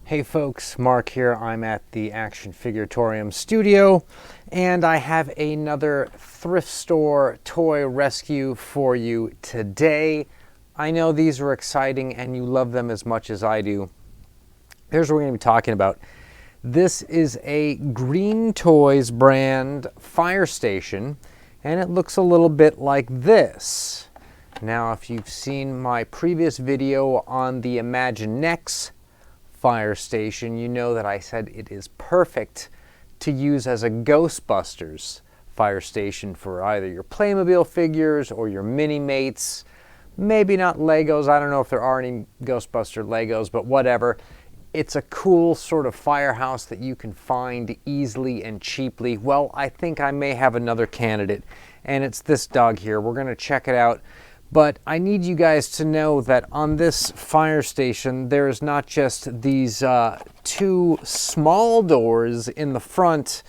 Hey folks, Mark here. I'm at the Action Figuratorium studio and I have another Thrift Store Toy Rescue for you today. I know these are exciting and you love them as much as I do. Here's what we're going to be talking about. This is a Green Toys brand fire station and it looks a little bit like this. Now, if you've seen my previous video on the Imaginext Fire Station, you know that I said it is perfect to use as a Ghostbusters fire station for either your Playmobil figures or your mini mates. Maybe not Legos. I don't know if there are any Ghostbuster Legos, but whatever. It's a cool sort of firehouse that you can find easily and cheaply. Well, I think I may have another candidate, and it's this dog here. We're going to check it out. But I need you guys to know that on this fire station, there is not just these two small doors in the front,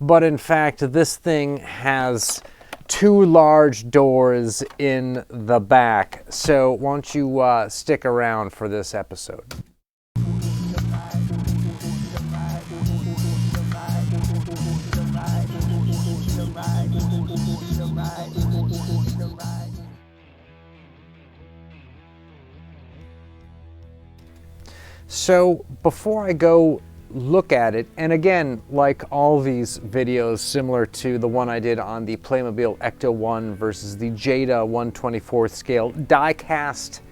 but in fact, this thing has two large doors in the back. So won't you stick around for this episode? So before I go look at it, and again, like all these videos similar to the one I did on the Playmobil Ecto 1 versus the Jada 1/24th scale die-cast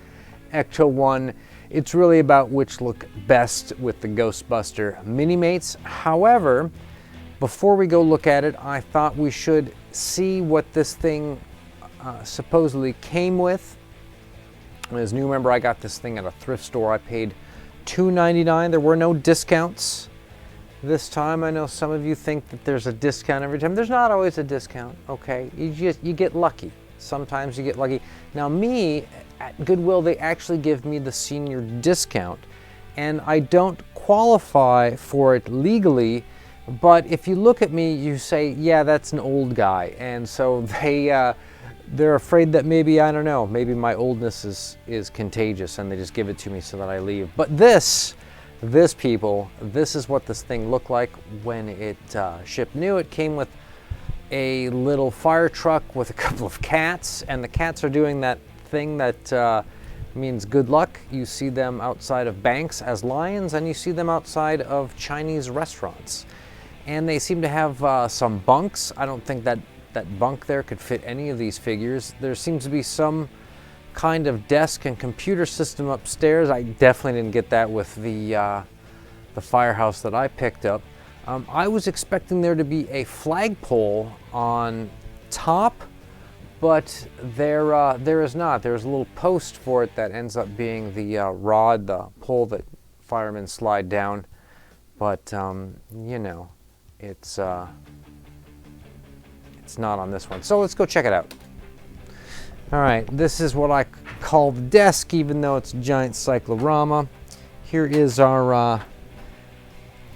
Ecto 1, it's really about which look best with the Ghostbuster Mini-Mates. However, before we go look at it, I thought we should see what this thing supposedly came with. As you remember, I got this thing at a thrift store. I paid $2.99. There were no discounts this time. I know some of you think that there's a discount every time. There's not always a discount, okay? You get lucky. Sometimes you get lucky. Now me, at Goodwill, they actually give me the senior discount, and I don't qualify for it legally, but if you look at me, you say, yeah, that's an old guy, and so they're afraid that maybe, I don't know, maybe my oldness is contagious and they just give it to me so that I leave. But this people, this is what this thing looked like when it shipped new. It came with a little fire truck with a couple of cats, and the cats are doing that thing that means good luck. You see them outside of banks as lions, and you see them outside of Chinese restaurants. And they seem to have some bunks. I don't think that bunk there could fit any of these figures. There seems to be some kind of desk and computer system upstairs. I definitely didn't get that with the firehouse that I picked up. I was expecting there to be a flagpole on top, but there is not. There's a little post for it that ends up being the rod, the pole that firemen slide down. But you know, it's not on this one. So let's go check it out. All right, this is what I call the desk, even though it's a giant cyclorama. Here is our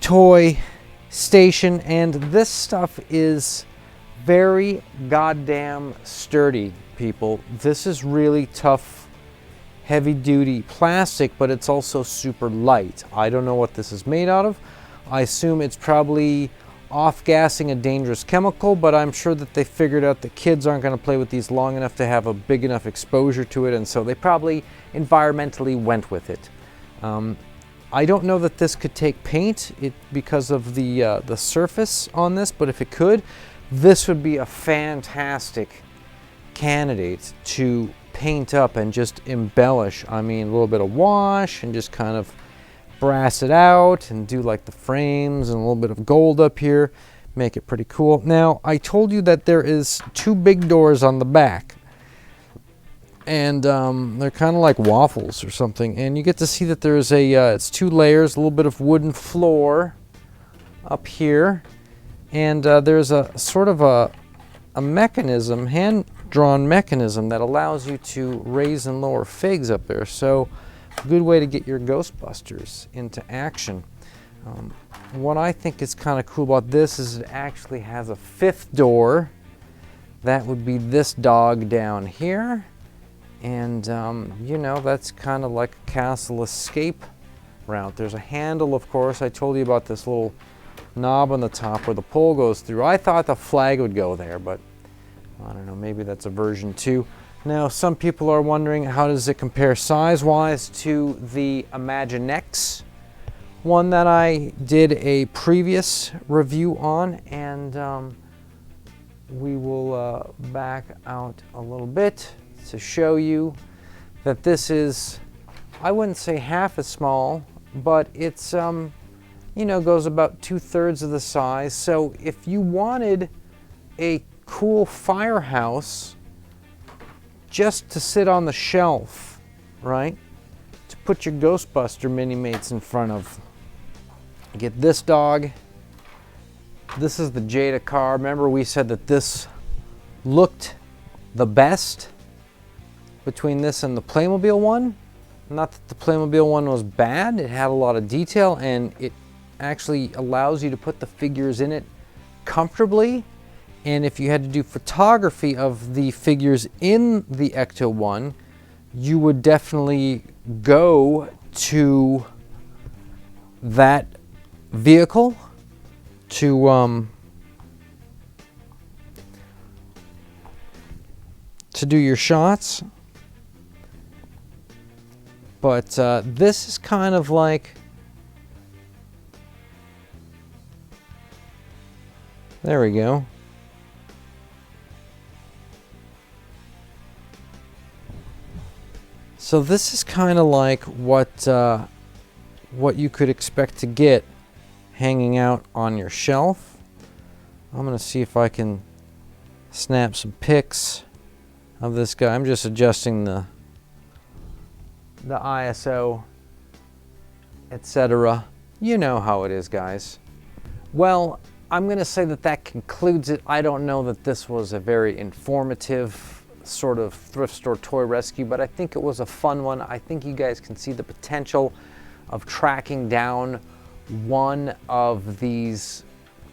toy station, and this stuff is very goddamn sturdy, people. This is really tough, heavy-duty plastic, but it's also super light. I don't know what this is made out of. I assume it's probably off-gassing a dangerous chemical, but I'm sure that they figured out that kids aren't going to play with these long enough to have a big enough exposure to it, and so they probably environmentally went with it. I don't know that this could take paint because of the surface on this, but if it could, this would be a fantastic candidate to paint up and just embellish. I mean, a little bit of wash and just kind of brass it out and do like the frames and a little bit of gold up here, make it pretty cool. Now, I told you that there is two big doors on the back, and they're kind of like waffles or something, and you get to see that there's it's two layers, a little bit of wooden floor up here, and there's a sort of a mechanism, hand-drawn mechanism, that allows you to raise and lower figs up there. So a good way to get your Ghostbusters into action. What I think is kind of cool about this is it actually has a fifth door. That would be this dog down here. And, you know, that's kind of like a castle escape route. There's a handle, of course. I told you about this little knob on the top where the pole goes through. I thought the flag would go there, but I don't know, maybe that's a version 2. Now, some people are wondering, how does it compare size-wise to the Imaginext one that I did a previous review on, and we will back out a little bit to show you that this is, I wouldn't say half as small, but it's, you know, goes about 2/3 of the size. So if you wanted a cool firehouse just to sit on the shelf, right, to put your Ghostbuster mini-mates in front of, get this dog. This is the Jada car. Remember we said that this looked the best between this and the Playmobil one? Not that the Playmobil one was bad. It had a lot of detail, and it actually allows you to put the figures in it comfortably. And if you had to do photography of the figures in the Ecto one, you would definitely go to that vehicle to do your shots. But this is kind of like, there we go. So this is kind of like what you could expect to get hanging out on your shelf. I'm going to see if I can snap some pics of this guy. I'm just adjusting the ISO, etc. You know how it is, guys. Well, I'm going to say that that concludes it. I don't know that this was a very informative sort of thrift store toy rescue, but I think it was a fun one. I think you guys can see the potential of tracking down one of these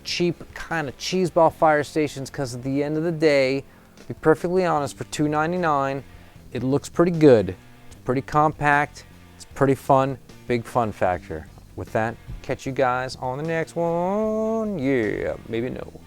cheap kind of cheeseball fire stations, because at the end of the day, to be perfectly honest, for $2.99, it looks pretty good. It's pretty compact. It's pretty fun. Big fun factor. With that, catch you guys on the next one. Yeah, maybe no.